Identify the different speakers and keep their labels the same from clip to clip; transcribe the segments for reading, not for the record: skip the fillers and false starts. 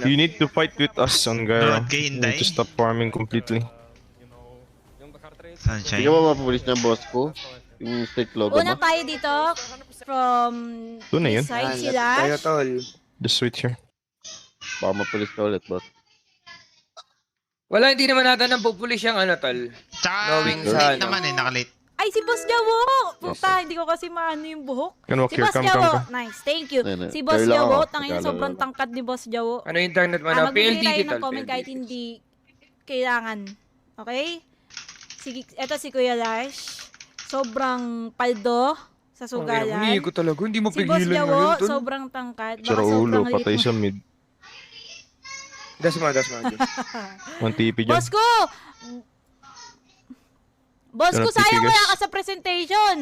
Speaker 1: You need to fight with us on Gyro.
Speaker 2: Broad kay
Speaker 1: You need to
Speaker 2: Inday.
Speaker 1: stop farming completely.
Speaker 2: Sunshine.
Speaker 3: Hindi ka ba mapupulis ng boss ko? Yung state logo
Speaker 4: Una
Speaker 3: ba?
Speaker 4: tayo dito from
Speaker 1: Doon na yun.
Speaker 4: this side, si
Speaker 5: Tayo,
Speaker 4: Lash.
Speaker 5: tol.
Speaker 1: Just switch here.
Speaker 3: Baka mapulis ka ulit, boss.
Speaker 5: Wala, hindi naman natin ang pupulis yung ano, tol.
Speaker 2: Tsaka,
Speaker 5: Knowing sa
Speaker 2: late
Speaker 5: ano.
Speaker 2: naman eh, nakalate.
Speaker 4: Ay, si Boss Jawo! Puta, hindi ko kasi maano yung buhok.
Speaker 1: Can walk
Speaker 4: Si
Speaker 1: here,
Speaker 4: Boss
Speaker 1: come,
Speaker 4: Jawo,
Speaker 1: come.
Speaker 4: nice, thank you.
Speaker 3: Hindi,
Speaker 4: Si Boss
Speaker 3: Carla
Speaker 4: Jawo,
Speaker 3: ako.
Speaker 4: tangin
Speaker 3: Tagalog
Speaker 4: sobrang
Speaker 3: lang.
Speaker 4: tangkad ni Boss Jawo.
Speaker 5: Ano yung internet mo na?
Speaker 4: Magbibigay
Speaker 5: PLDT,
Speaker 4: tayo ng
Speaker 5: tol.
Speaker 4: comment kahit
Speaker 5: PLDT.
Speaker 4: hindi kailangan. Okay? Sige, eto si Kuya Lash. Sobrang paldo sa sugalan.
Speaker 5: Hindi ko talaga, hindi mo
Speaker 4: Si Boss
Speaker 5: pigilan
Speaker 4: Jawo,
Speaker 5: ngayon, tol.
Speaker 4: sobrang tangkad. Baka
Speaker 1: Sira ulo,
Speaker 4: sobrang liit
Speaker 1: patay
Speaker 4: mo.
Speaker 1: sa mid.
Speaker 5: Das mo.
Speaker 1: One TP dyan.
Speaker 4: Boss ko! Boss ko,
Speaker 1: Ganun,
Speaker 4: sayang
Speaker 1: titigas.
Speaker 4: wala ka sa presentation.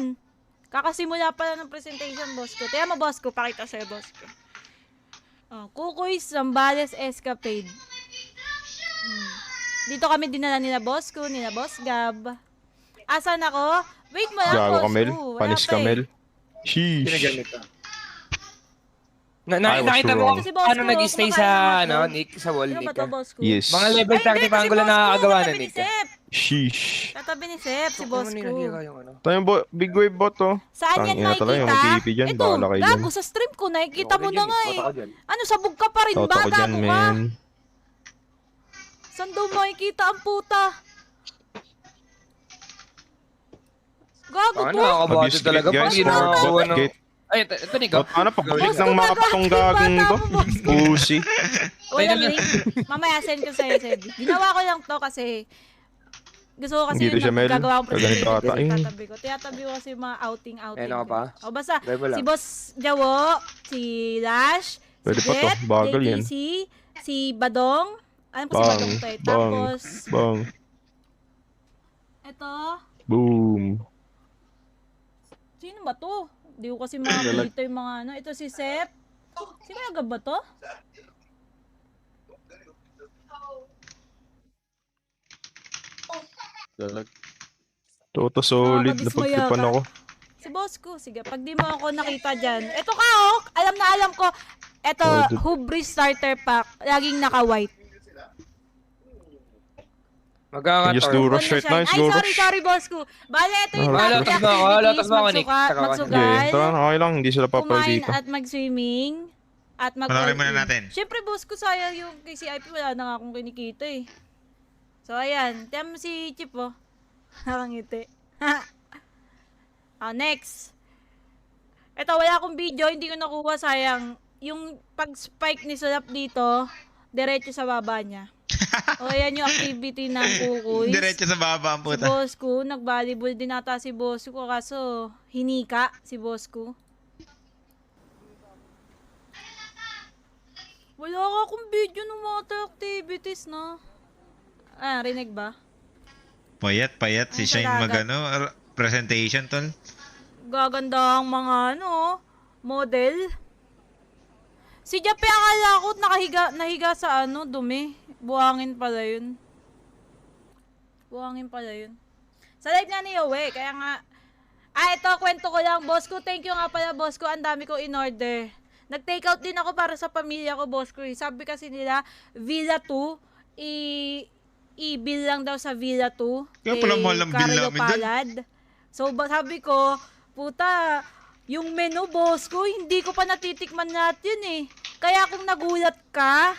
Speaker 4: Kakasimula pa lang ng presentation, boss ko. Tiyan mo, boss ko. Pakita sa'yo, boss ko. Oh, Kukoy Zambales Escapade. Dito kami dinala nila boss ko, nila boss Gab. Asan ako? Wait mo lang,
Speaker 1: Gago
Speaker 4: boss
Speaker 1: Kamel.
Speaker 4: ko. Wala
Speaker 1: Panis
Speaker 4: pa eh.
Speaker 1: Kamel. Sheesh.
Speaker 5: Pinagamit ka.
Speaker 1: I was
Speaker 5: Nakita mo
Speaker 1: wrong.
Speaker 4: Ito si boss
Speaker 5: ano
Speaker 4: ko,
Speaker 5: nag-stay
Speaker 4: kumakain
Speaker 5: sa,
Speaker 4: ng
Speaker 5: ano,
Speaker 4: hotdog.
Speaker 5: Nick, sa wall,
Speaker 4: Sino ba
Speaker 5: Nick.
Speaker 4: to, boss ko?
Speaker 1: Yes.
Speaker 5: Mga level 30 pa ang gulo nakakagawa na, Nick.
Speaker 1: Sheesh.
Speaker 4: Tatabi ni Sep, si boss ko.
Speaker 1: Tayo big wave bot to.
Speaker 4: Saan yan
Speaker 1: Tangina talaga, yung
Speaker 4: makikita?
Speaker 1: TP dyan,
Speaker 4: Ito,
Speaker 1: bahala kayo dyan.
Speaker 4: gago sa stream ko, nakikita mo na nga eh. Ano, sabog ka pa rin
Speaker 1: Toto
Speaker 4: ba?
Speaker 1: ko dyan,
Speaker 4: Gago ka?
Speaker 1: man.
Speaker 4: Saan daw makikita ang puta? Gago
Speaker 5: Ano,
Speaker 4: to?
Speaker 5: nakakabato
Speaker 1: Abuse
Speaker 5: talaga.
Speaker 1: gate,
Speaker 5: Pag
Speaker 1: guys.
Speaker 5: ginagawa
Speaker 1: Bot
Speaker 5: ng...
Speaker 1: gate.
Speaker 5: Ay, ito, Nico.
Speaker 1: Bot, ano, pagbulik
Speaker 4: Boss
Speaker 1: ng
Speaker 4: ko,
Speaker 1: mga
Speaker 4: gagawin
Speaker 1: kapatong
Speaker 4: yung
Speaker 1: gaging
Speaker 4: bata
Speaker 1: ko.
Speaker 4: mo, boss.
Speaker 1: Pussy.
Speaker 4: Walang link. Mamaya send ko sa'yo, Seb. Ginawa ko lang to kasi gusto ko kasi
Speaker 1: Dito siya, Mel.
Speaker 4: gagawa kong
Speaker 1: Kaganito
Speaker 4: presentation
Speaker 1: ata.
Speaker 4: kasi
Speaker 1: Ay.
Speaker 4: tatabi ko. Tiyatabi ko kasi yung mga outing.
Speaker 5: Ayan ako pa?
Speaker 4: O basta,
Speaker 5: Level
Speaker 4: si
Speaker 5: up.
Speaker 4: Boss Jawo, si Lash,
Speaker 1: Pwede
Speaker 4: si
Speaker 1: pa to.
Speaker 4: Jet,
Speaker 1: Bagal yan.
Speaker 4: JTC, si Badong. Alam ko si
Speaker 1: Bang.
Speaker 4: Badong to eh.
Speaker 1: Bang.
Speaker 4: Tapos,
Speaker 1: Bang.
Speaker 4: ito,
Speaker 1: Boom.
Speaker 4: sino ba to? Hindi ko kasi makakita yung mga ano. Ito si Sep. Sino yung ba to?
Speaker 3: Dalag.
Speaker 1: Toto solid.
Speaker 4: Nakakadismaya
Speaker 1: Napagtripan
Speaker 4: ka.
Speaker 1: ako.
Speaker 4: Si boss ko. Sige, pag di mo ako nakita dyan. Ito ka oh! Alam na alam ko. Ito,
Speaker 1: Oh, dude.
Speaker 4: Hubris Starter Pack. Laging naka-white.
Speaker 1: Just do
Speaker 5: Magkakator.
Speaker 1: rush right now. Let's
Speaker 4: Ay,
Speaker 1: go
Speaker 4: sorry,
Speaker 1: rush.
Speaker 4: sorry boss ko. Bale, ito yung
Speaker 1: Wala,
Speaker 4: topic
Speaker 5: tas ba ako? Wala, tas ba ako, Nick?
Speaker 4: magsukat,
Speaker 5: Saka-
Speaker 4: magsugal,
Speaker 1: Yeah, tara, okay lang. Hindi sila papal
Speaker 4: kumain
Speaker 1: dito.
Speaker 4: at mag-swimming, at mag
Speaker 2: Panoorin muna natin.
Speaker 4: Siyempre, boss ko, sayang yung kay CIP, wala na nga akong kinikita eh. So, ayan. Tiyan mo si Chip, oh. Nakangiti. Next. Ito, wala akong video, hindi ko nakuha, sayang. Yung pag-spike ni Sulap dito, diretso sa baba niya. O, ayan yung activity ng kukuy.
Speaker 2: Diretso sa baba ang
Speaker 4: Si
Speaker 2: puta.
Speaker 4: boss ko, nag-volleyball din ata si boss ko, kaso hinika si boss ko. Wala ka akong video ng water activities na. Ah, rinig ba?
Speaker 2: Payat si
Speaker 4: Ay,
Speaker 2: Shine
Speaker 4: sa dagat.
Speaker 2: magano presentation tol.
Speaker 4: Gaganda ang mga ano, model. Si Jape, akala ko nahiga sa ano, dumi. Buhangin pala yun. Buhangin pala yun. Sa live nga ni Yowe, kaya nga... ito, kwento ko lang, boss ko. Thank you nga pala, boss ko. Ang dami ko in-order. Nag-take out din ako para sa pamilya ko, boss ko. Sabi kasi nila, Villa 2, i-bill lang daw sa Villa 2.
Speaker 2: Kaya pala mahal ang bill
Speaker 4: Carlo
Speaker 2: namin dun.
Speaker 4: Palad. So, sabi ko, puta, yung menu, boss ko, hindi ko pa natitikman natin eh. Kaya kung nagulat ka,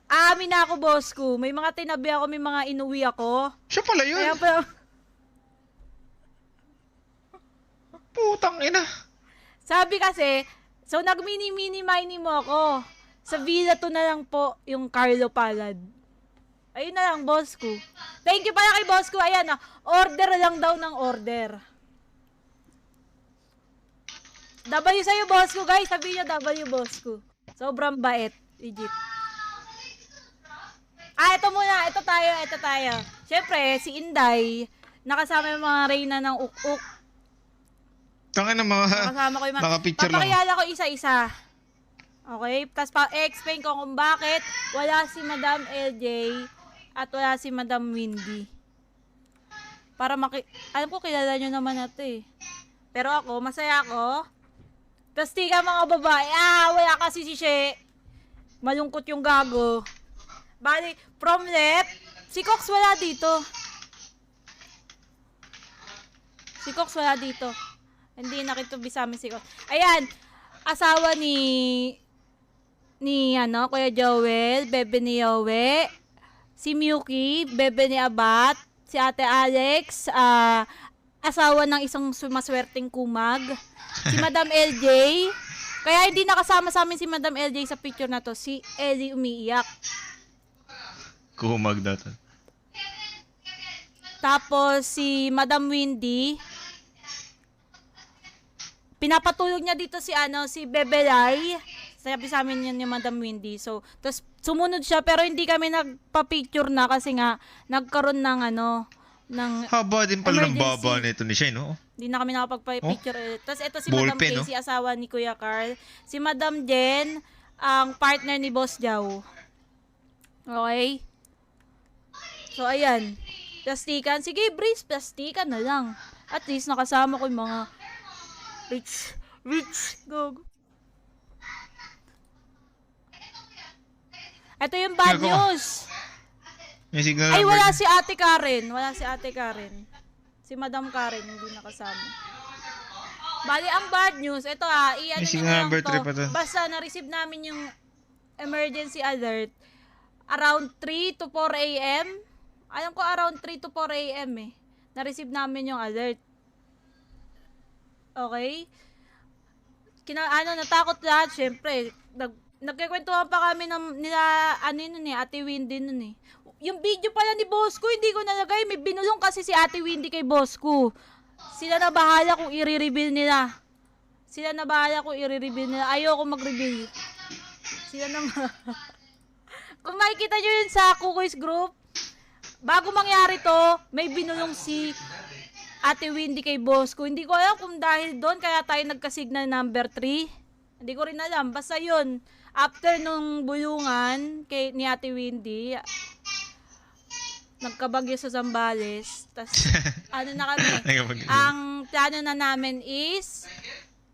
Speaker 4: aamin na ako, boss ko. May mga tinabi ako, may mga inuwi ako.
Speaker 2: Siya pala yun.
Speaker 4: Kaya pa,
Speaker 2: Putang ina.
Speaker 4: sabi kasi, so nag-mini-mini-mini mo ako. Sa Villa 2 na lang po yung Carlo Palad. Ayun na lang, boss ko. Thank you pala kay boss ko. Ayan na, order lang daw ng order. W sa'yo, boss ko, guys. Sabihin niyo W, boss ko. Sobrang bait. Legit. Ito muna. Ito tayo. Siyempre, si Inday, nakasama yung mga reyna ng uk-uk.
Speaker 2: Tangina mga
Speaker 4: Nakasama ko yung mga...
Speaker 2: Naka-picture lang.
Speaker 4: Papakilala ko isa-isa. Okay? Tapos explain ko kung bakit wala si Madam LJ at wala si Madam Windy. Para alam ko, kilala nyo naman nato eh. Pero ako, masaya ako. Tapos tika mga babae, wala kasi si She. Malungkot yung gago. Bali, from left, si Cox wala dito. Si Cox wala dito. Hindi nakitubi sa amin si Cox. Ayan, asawa ni Kuya Joel, bebe ni Yowie, si Miyuki, bebe ni Abat, si Ate Alex, asawa ng isang sumaswerteng kumag, si Madam LJ. Kaya hindi nakasama sa amin si Madam LJ sa picture na to. Si Ellie umiiyak.
Speaker 2: Kumag daw to.
Speaker 4: Tapos si Madam Windy, pinapatulog niya dito si Bebelay. Sabi sa amin yan yung Madam Windy. So, tapos sumunod siya pero hindi kami nagpa-picture na kasi nga nagkaroon ng ng
Speaker 2: Haba din pala ng
Speaker 4: emergency.
Speaker 2: baba nito ni Shane, no?
Speaker 4: Hindi na kami nakapag-picture ulit. Tapos ito si
Speaker 2: Ballpen,
Speaker 4: Madam Casey, asawa ni Kuya Carl. Si Madam Jen, ang partner ni Boss Jow. Okay? So, ayan. Plastikan. Sige, Breeze, plastikan na lang. At least nakasama ko yung mga rich, go. Ito yung bad
Speaker 2: Gago.
Speaker 4: news.
Speaker 2: May signal
Speaker 4: Ay,
Speaker 2: number
Speaker 4: wala
Speaker 2: din.
Speaker 4: si Ate Karen. Wala si Ate Karen. Si Madam Karen, hindi nakasama. Bali, ang bad news, ito iyan
Speaker 2: May
Speaker 4: nyo
Speaker 2: signal
Speaker 4: na lang
Speaker 2: number
Speaker 4: to.
Speaker 2: 3 pa to.
Speaker 4: Basta na-receive namin yung emergency alert around 3 to 4 a.m. Alam ko around 3 to 4 a.m. Na-receive namin yung alert. Okay? Natakot lahat, syempre. Nagkikwentuhan pa kami nila, Ate Windy nun eh. Yung video pala ni Bosco, hindi ko nalagay. May binulong kasi si Ate Windy kay Bosco. Sila na bahala kung i-reveal nila. Ayoko mag-reveal. Sila na Kung makikita nyo yun sa Kukoy's group, bago mangyari to, may binulong si Ate Windy kay Bosco. Hindi ko alam kung dahil doon kaya tayo nagka-signal number 3. Hindi ko rin alam. Basta yun, after nung bulungan ni Ate Windy, nagkabagyo sa Zambales. Tas na kami. Ang plano na namin is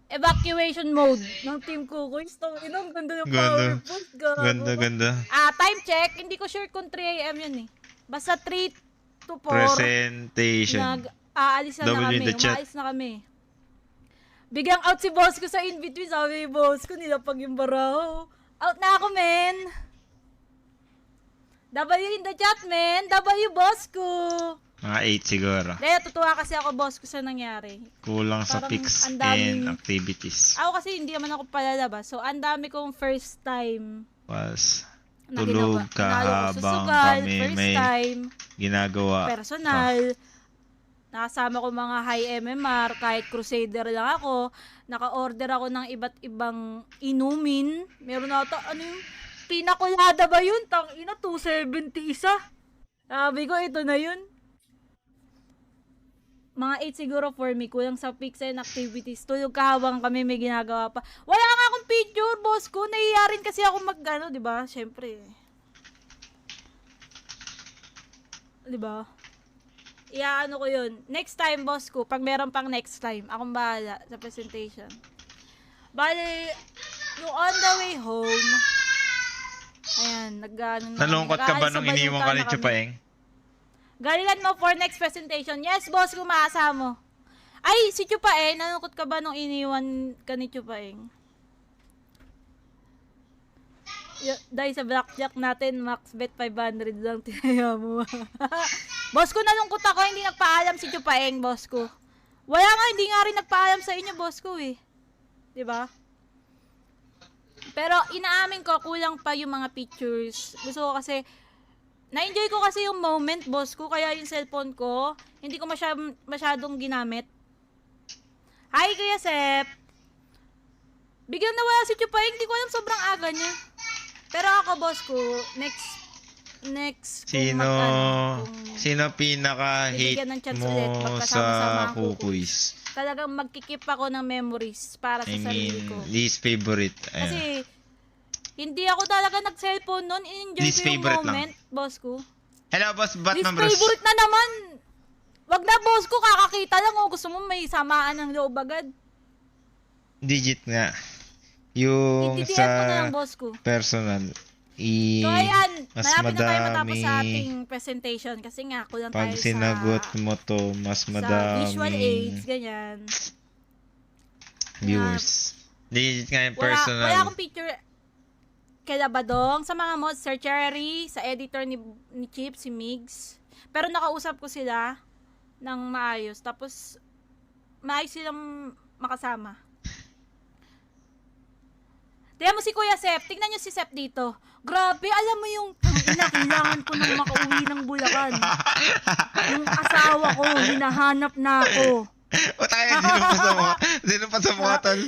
Speaker 4: evacuation mode ng Team Kukoy. Ang ganda ng
Speaker 2: Ganda.
Speaker 4: PowerPoint.
Speaker 2: Ganda.
Speaker 4: Time check. Hindi ko sure kung 3 a.m. yun eh. Basta 3 to 4.
Speaker 2: Presentation.
Speaker 4: Aalis na
Speaker 2: W
Speaker 4: kami.
Speaker 2: in the chat.
Speaker 4: Umaalis na kami. Bigang out si boss ko sa in-between. Sabi ni boss ko, nilapag yung baraho. Out na ako, men. W in the chat, men. W, boss ko.
Speaker 2: Mga 8 siguro.
Speaker 4: Dahil tutuwa kasi ako, boss ko, sa nangyari.
Speaker 2: Kulang sa
Speaker 4: Parang
Speaker 2: pics
Speaker 4: ang daming-
Speaker 2: and activities.
Speaker 4: Ako kasi hindi naman ako palalabas. So, ang dami kong first time
Speaker 2: Was
Speaker 4: na
Speaker 2: tulog
Speaker 4: ginawa.
Speaker 2: ka
Speaker 4: Nanalo ko sa
Speaker 2: habang
Speaker 4: sugal,
Speaker 2: kami
Speaker 4: first
Speaker 2: may
Speaker 4: time,
Speaker 2: ginagawa.
Speaker 4: personal. Nakasama ko mga high MMR, kahit crusader lang ako. Naka-order ako ng iba't ibang inumin. Meron na ata, yung pinakulada ba yun? Tangina, 270 isa. Sabi ko, ito na yun. Mga 8 siguro for me, kulang sa pics and activities. Tulog ka habang kami may ginagawa pa. Wala nga akong picture, boss ko. Nahiya rin kasi ako di ba? Syempre. Di ba? Iaano ko yun. Next time, boss ko, pag meron pang next time, akong bahala sa presentation. Bale, yung on the way home, ayan,
Speaker 2: Nalungkot ka ba nung iniwan ka ni Chupaeng?
Speaker 4: Galingan mo for next presentation. Yes, boss ko, maasa mo. Ay, si Chupaeng, nalungkot ka ba nung iniwan ka ni Chupaeng? Dahil sa blackjack natin, max bet 500 lang, tinaya mo. Boss ko, nalungkot ako, hindi nagpaalam si Chupaeng, boss ko. Wala nga, hindi nga rin nagpaalam sa inyo, boss ko eh. Diba? Pero inaamin ko, kulang pa yung mga pictures. Gusto ko kasi, na-enjoy ko kasi yung moment, boss ko, kaya yung cellphone ko, hindi ko masyadong ginamit. Hi, Kuya Sep. Biglang nawala si Chupaeng, hindi ko alam, sobrang aga niya. Pero ako, boss ko, next
Speaker 2: Sino pinaka-hate
Speaker 4: bibigyan ng chance ulit,
Speaker 2: mo
Speaker 4: magkasama-sama
Speaker 2: sa
Speaker 4: ang
Speaker 2: Kukoys?
Speaker 4: talagang magkikip ako ng memories para sa sarili ko.
Speaker 2: Least favorite. Ayan.
Speaker 4: Kasi, hindi ako talaga nag-cellphone nun. I-enjoy
Speaker 2: Least
Speaker 4: ko yung
Speaker 2: favorite
Speaker 4: moment, boss ko.
Speaker 2: Hello, boss.
Speaker 4: Least
Speaker 2: Batman Bros.
Speaker 4: favorite na naman. Wag na, boss ko. Kakakita lang. O gusto mo may samaan ng loob agad.
Speaker 2: Digit nga. Yung
Speaker 4: I-DM ko na lang,
Speaker 2: sa
Speaker 4: boss ko.
Speaker 2: personal,
Speaker 4: So, ayan.
Speaker 2: mas
Speaker 4: Malapit na tayo matapos sa
Speaker 2: madami.
Speaker 4: ating presentation kasi nga, kulang tayo
Speaker 2: Pag sinagot
Speaker 4: sa,
Speaker 2: mo to, mas
Speaker 4: sa visual aids,
Speaker 2: madaming
Speaker 4: ganyan.
Speaker 2: viewers. Legit nga yung
Speaker 4: Wala
Speaker 2: personal.
Speaker 4: akong picture kay Labadong. Sa mga mods, Sir Cherry, sa editor ni Chip, si Migs. Pero nakausap ko sila ng maayos. Tapos, maayos silang makasama. Tingnan mo si Kuya Sep. Tingnan nyo si Sep dito. Grabe, alam mo yung kailangan ko nang makauwi ng Bulacan. Yung asawa ko, hinahanap na ako.
Speaker 2: O tayo, sino pa sa mukha, tol?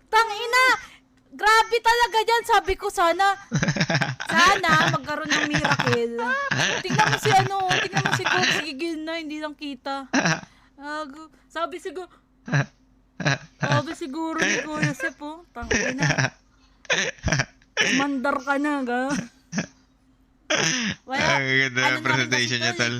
Speaker 4: Tangina! Grabe talaga dyan. Sabi ko sana magkaroon ng miracle. Tingnan mo si Coach, gigil na, hindi lang kita. Sabi siguro ni Kuya Sep, oh. Tangina. Mandar ka na, ga? Wala.
Speaker 2: Ang ganda ng presentation niya, tol.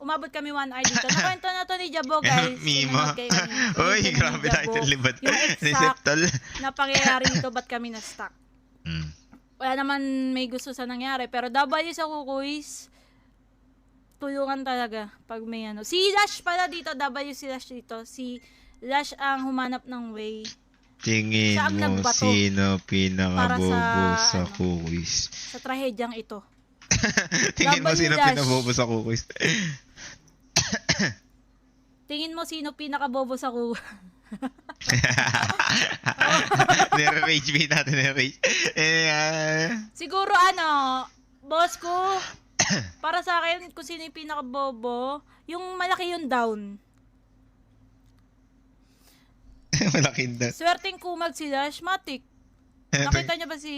Speaker 4: Umabot kami 1 hour dito. Nakwento na to ni Jabo, guys.
Speaker 2: Mimo.
Speaker 4: Sinunod kayo kanina.
Speaker 2: Uy,
Speaker 4: Dito
Speaker 2: grabe
Speaker 4: ni
Speaker 2: tayo
Speaker 4: Jabo.
Speaker 2: itong libat.
Speaker 4: Yung
Speaker 2: Ni
Speaker 4: exact
Speaker 2: Septol.
Speaker 4: na pangyayari dito, ba't kami na-stuck? Wala naman may gusto sa nangyari. Pero W sa Kukuis, tulungan talaga pag may ano. Si Lash pala dito, W si Lash dito. Si Lash ang humanap ng way.
Speaker 2: Tingin
Speaker 4: Siya ang
Speaker 2: mo
Speaker 4: nagbato
Speaker 2: sino pinakabobo
Speaker 4: para
Speaker 2: sa
Speaker 4: sa,
Speaker 2: cookies?
Speaker 4: sa trahedyang ito.
Speaker 2: Tingin mo
Speaker 4: Laban
Speaker 2: sino
Speaker 4: ni Dash.
Speaker 2: pinabobo sa cookies?
Speaker 4: Tingin mo sino pinakabobo sa
Speaker 2: Nire-rage bait natin, nire-rage.
Speaker 4: Siguro boss ko, para sa akin, kung sino yung pinakabobo, yung malaki yung down.
Speaker 2: Malaking daw.
Speaker 4: Swerteng kumag si Lash, matik. Nakita niyo ba si...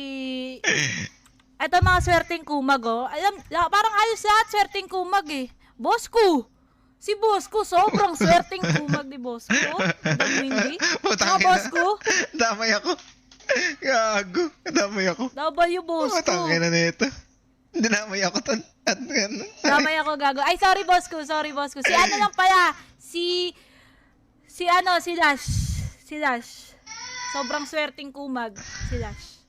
Speaker 4: Eto mga swerteng kumag, oh. Parang ayos lahat swerteng kumag, eh. Boss ko! Si boss ko, sobrang swerteng kumag ni boss ko. Hindi. Mga boss ko,
Speaker 2: Damay ako. Gago. Damay ako.
Speaker 4: W boss ko.
Speaker 2: Matangin na nito. Dinamay ako ton. At gano'n.
Speaker 4: Damay ako gago. Ay, sorry boss ko. Si ano lang pala. Si Lash. Si Lash. Sobrang swerteng kumag. Si Lash.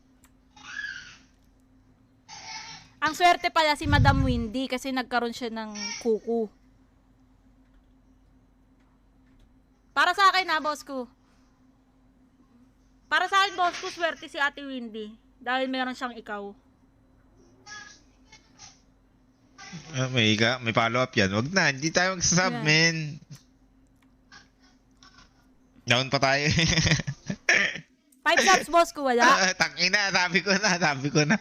Speaker 4: Ang swerte pala si Madam Windy kasi nagkaroon siya ng kuku. Para sa akin boss ko. Para sa akin, boss ko, swerte si Ate Windy. Dahil meron siyang ikaw.
Speaker 2: May follow-up yan. Wag na. Hindi tayo magsasub,
Speaker 4: Yeah.
Speaker 2: men. Down pa tayo.
Speaker 4: 5 subs, boss ko, wala.
Speaker 2: Tangina, sabi ko na.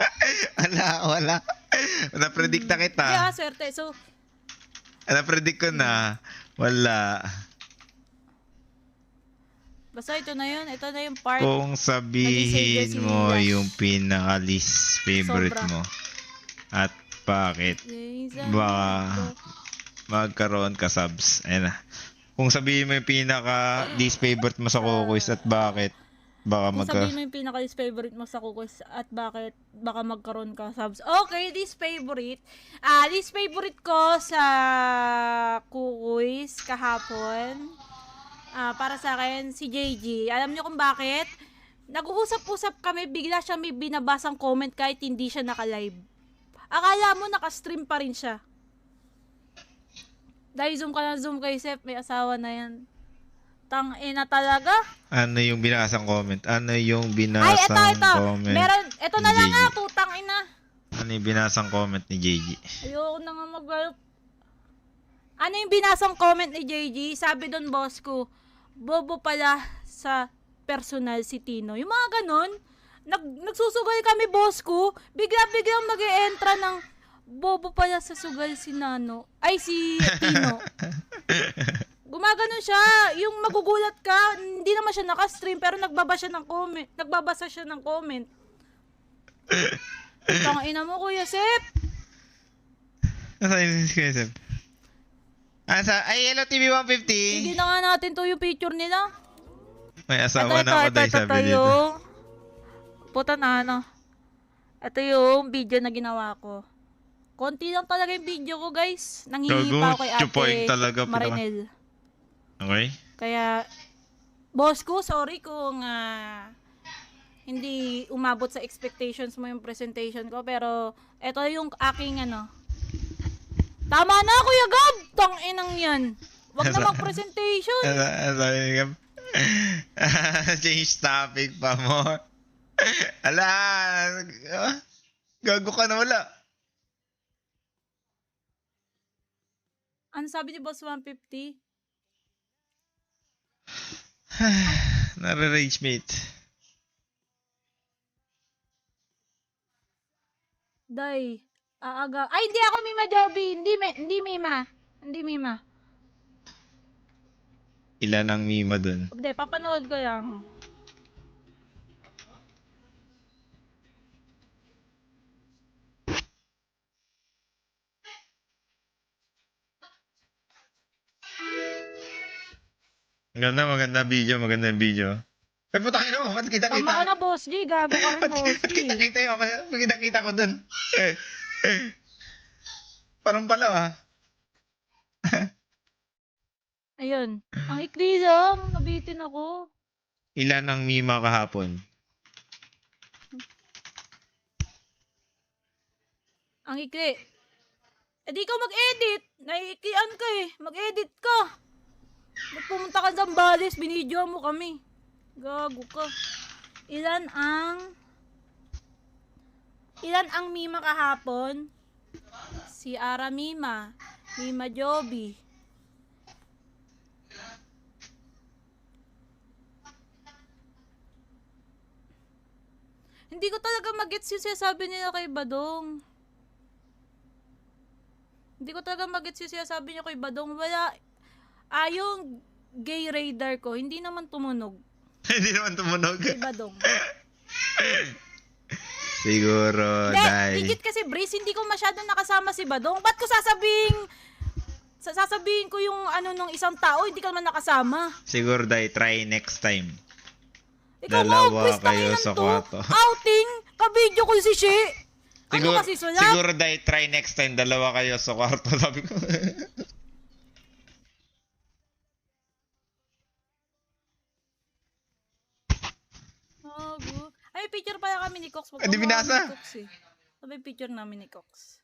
Speaker 2: Wala. Na-predict na kita.
Speaker 4: Kaya, swerte. So,
Speaker 2: Na-predict ko na. Wala.
Speaker 4: basta ito na yun. Ito na yung part.
Speaker 2: Kung sabihin
Speaker 4: Nag-i-save
Speaker 2: mo
Speaker 4: si Lash.
Speaker 2: yung pinaka-least favorite
Speaker 4: Sobra.
Speaker 2: mo at bakit, baka magkaroon ka subs. Ayun na. Kung sabihin mo yung pinaka-least favorite mo sa Kukuis at bakit, baka
Speaker 4: Kung sabihin mo yung pinaka-least favorite mo sa Kukuis at bakit baka magkaroon ka subs. Okay, least favorite. Least favorite ko sa Kukuis kahapon. Para sa akin, si JG. Alam niyo kung bakit? Nag-uusap-usap kami, bigla siya may binabasang comment kahit hindi siya naka-live. Akala mo naka-stream pa rin siya. Dahil zoom ka na zoom kay Sep, may asawa na yan. Tangina talaga.
Speaker 2: Ano yung binasang comment? Ano yung
Speaker 4: Ay,
Speaker 2: binasang
Speaker 4: ito.
Speaker 2: comment?
Speaker 4: Meron, ito na
Speaker 2: ni
Speaker 4: lang
Speaker 2: JG?
Speaker 4: putang ina.
Speaker 2: Ano yung binasang comment ni JG?
Speaker 4: Ayoko na nga ano yung binasang comment ni JG? Sabi doon, boss ko, bobo pala sa personal si Tino. Yung mga ganon, nagsusugal kami, boss ko, bigla-biglang mag-e-entra ng bobo pala sa sugal si Nano. Ay, si Tino. Gumaganon siya. Yung magugulat ka, hindi naman siya naka-stream, pero nagbabasa siya ng comment. Tangina mo, Kuya Sep.
Speaker 2: Nasaan yung screenshot? Ay, hello TV 150!
Speaker 4: Hindi na nga natin to yung picture nila.
Speaker 2: May asawa na patay sabi dito.
Speaker 4: Puta na Ito yung video na ginawa ko. Konti lang talaga yung video ko, guys. Nanghihingi pa ako kay
Speaker 2: Chupoy
Speaker 4: Ate
Speaker 2: talaga,
Speaker 4: Marinel.
Speaker 2: Okay?
Speaker 4: Kaya, boss ko, sorry kung hindi umabot sa expectations mo yung presentation ko, pero ito yung aking ano. Tama na, Kuya Gab! Tang-inang yan. Wag na mag-presentation.
Speaker 2: Sabi ni Gab, change topic pa mo. Ala, gago ka na wala.
Speaker 4: Ano sabi ni Boss 150?
Speaker 2: Nare-rage mate.
Speaker 4: Day, aaga. Ay, hindi ako Mima Joby. Hindi Mima. Hindi Mima.
Speaker 2: Ilan ang mima dun?
Speaker 4: Hindi, papanood ko yan.
Speaker 2: Maganda video. Ay, puta kayo, ba't
Speaker 4: Tama ka
Speaker 2: kita-kita?
Speaker 4: na, Boss G. Gago ka rin, Boss G.
Speaker 2: Kita-kita yun, kita-kita ko dun. Parang pala ah.
Speaker 4: Ayun. Ang ikli lang. Nabitin ako.
Speaker 2: Ilan ang mima kahapon?
Speaker 4: Ang ikli. Eh di ka mag-edit. Naiikian ka eh. Mag-edit ka. Ba't pumunta ka sa Zambales? Binidyo mo kami. Gago ka. Ilan ang Mima kahapon? Si Ara Mima. Mima Joby. Hindi ko talaga mag-gets yung sinasabi nila kay Badong. Hindi ko talaga mag-gets yung sinasabi niya kay Badong. Wala. Yung gay radar ko, hindi naman tumunog.
Speaker 2: Hindi naman tumunog.
Speaker 4: Kay Badong.
Speaker 2: Siguro
Speaker 4: Hindi,
Speaker 2: dahil...
Speaker 4: legit kasi Breeze, hindi ko masyadong nakasama si Badong. Ba't ko sasabihin ko yung ano nung isang tao, hindi ka naman nakasama.
Speaker 2: Siguro dahil try next time.
Speaker 4: Ikaw
Speaker 2: Dalawa
Speaker 4: mo, Breeze,
Speaker 2: kayo
Speaker 4: tanginan
Speaker 2: sa
Speaker 4: to.
Speaker 2: kwarto.
Speaker 4: Outing, kabidyo ko si She. Ano kasi sulat?
Speaker 2: Siguro dahil try next time, dalawa kayo sa kwarto. Sabi ko.
Speaker 4: Ay, picture pala kami ni Cox.
Speaker 2: Hindi binasa.
Speaker 4: Sabi picture namin ni Cox.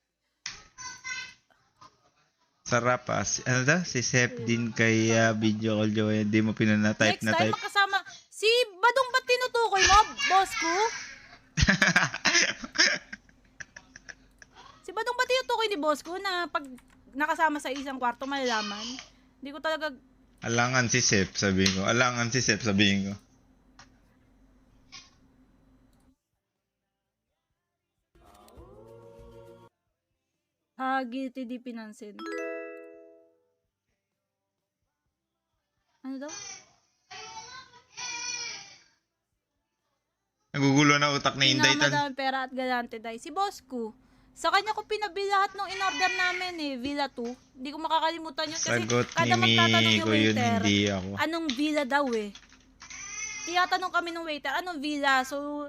Speaker 2: Sarap ah. Ano daw? Si Sep din kay video call Joey. Hindi mo pinana-type
Speaker 4: Next
Speaker 2: na
Speaker 4: time
Speaker 2: type.
Speaker 4: makasama. Si Badong ba't tinutukoy mo, boss ko? Si Badong ba't tinutukoy ni boss ko na pag nakasama sa isang kwarto malalaman? Hindi ko talaga...
Speaker 2: Alangan si Sep, sabihin ko. Alangan si Sep, sabihin ko.
Speaker 4: Guilty di pinansin. Ano daw?
Speaker 2: Nagugulo na utak na Inday tan.
Speaker 4: Pinamadaming pera at galante dahil. Si boss ko, sa kanya ko pinabil lahat ng in-order namin eh, Villa 2. Hindi ko makakalimutan yun kasi
Speaker 2: Sagot
Speaker 4: kada
Speaker 2: ni
Speaker 4: magtatanong yung
Speaker 2: Miko yun,
Speaker 4: waiter,
Speaker 2: hindi ako.
Speaker 4: anong villa daw eh. Tinatanong kami ng waiter, anong villa? So,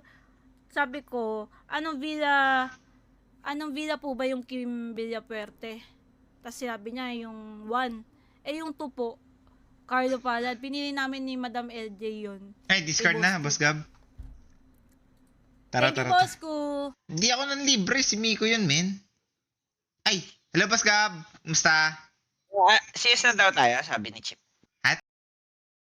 Speaker 4: sabi ko, anong villa po ba yung Kim Villapuerte? Tapos sinabi niya yung 1. Eh yung 2 po, Carlo Palad. Pinili namin ni Madam LJ yun.
Speaker 2: Ay, discard
Speaker 4: Eh,
Speaker 2: na,
Speaker 4: boss
Speaker 2: boss Gab. Tara,
Speaker 4: Thank you,
Speaker 2: tara.
Speaker 4: boss ko.
Speaker 2: Hindi ako nang libre, si Miko yun, men. Ay, hello, boss Gab. Musta?
Speaker 6: CS na daw tayo, sabi ni Chip.